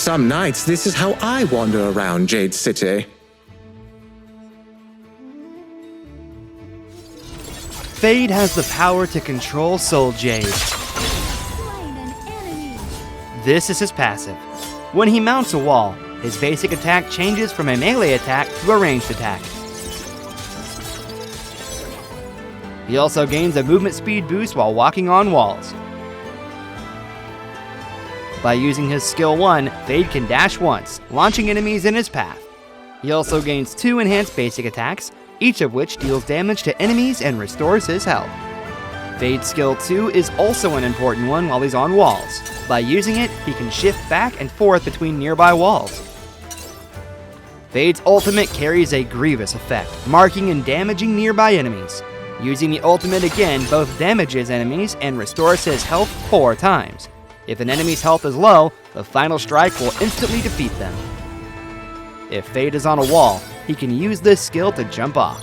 Some nights, this is how I wander around Jade City. Feyd has the power to control Soul Jade. This is his passive. When he mounts a wall, his basic attack changes from a melee attack to a ranged attack. He also gains a movement speed boost while walking on walls. By using his skill 1, Feyd can dash once, launching enemies in his path. He also gains 2 enhanced basic attacks, each of which deals damage to enemies and restores his health. Feyd's skill 2 is also an important one while he's on walls. By using it, he can shift back and forth between nearby walls. Feyd's ultimate carries a grievous effect, marking and damaging nearby enemies. Using the ultimate again both damages enemies and restores his health 4 times. If an enemy's health is low, the final strike will instantly defeat them. If Feyd is on a wall, he can use this skill to jump off.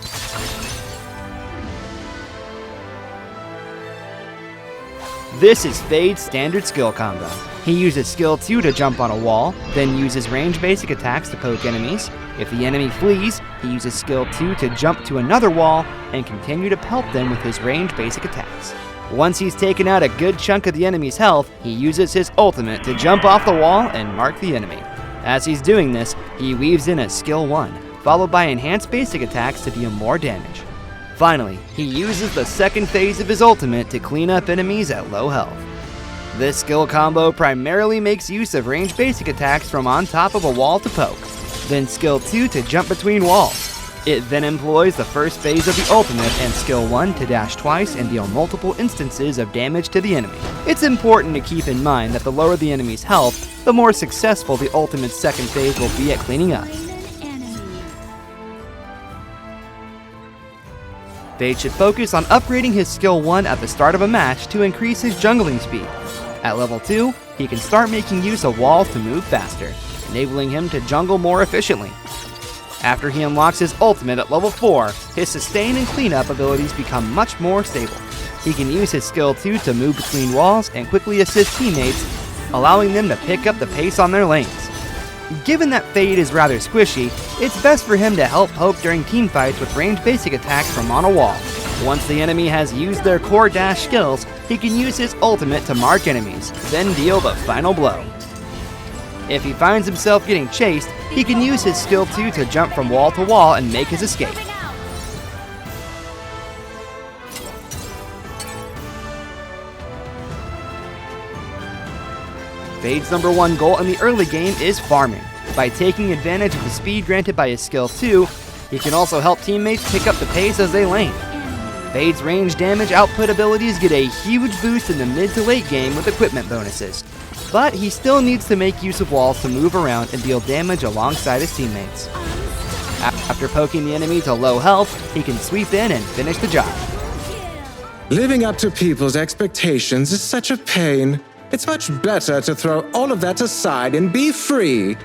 This is Feyd's standard skill combo. He uses skill 2 to jump on a wall, then uses range basic attacks to poke enemies. If the enemy flees, he uses skill 2 to jump to another wall and continue to pelt them with his range basic attacks. Once he's taken out a good chunk of the enemy's health, he uses his ultimate to jump off the wall and mark the enemy. As he's doing this, he weaves in a skill 1, followed by enhanced basic attacks to deal more damage. Finally, he uses the second phase of his ultimate to clean up enemies at low health. This skill combo primarily makes use of range basic attacks from on top of a wall to poke, then skill 2 to jump between walls. It then employs the first phase of the ultimate and skill 1 to dash twice and deal multiple instances of damage to the enemy. It's important to keep in mind that the lower the enemy's health, the more successful the ultimate's second phase will be at cleaning up. Feyd should focus on upgrading his skill 1 at the start of a match to increase his jungling speed. At level 2, he can start making use of walls to move faster, enabling him to jungle more efficiently. After he unlocks his ultimate at level 4, his sustain and cleanup abilities become much more stable. He can use his skill 2 to move between walls and quickly assist teammates, allowing them to pick up the pace on their lanes. Given that Feyd is rather squishy, it's best for him to help poke during teamfights with range basic attacks from on a wall. Once the enemy has used their core dash skills, he can use his ultimate to mark enemies, then deal the final blow. If he finds himself getting chased, he can use his skill 2 to jump from wall to wall and make his escape. Feyd's number 1 goal in the early game is farming. By taking advantage of the speed granted by his skill 2, he can also help teammates pick up the pace as they lane. Feyd's range damage output abilities get a huge boost in the mid to late game with equipment bonuses, but he still needs to make use of walls to move around and deal damage alongside his teammates. After poking the enemy to low health, he can sweep in and finish the job. Living up to people's expectations is such a pain. It's much better to throw all of that aside and be free.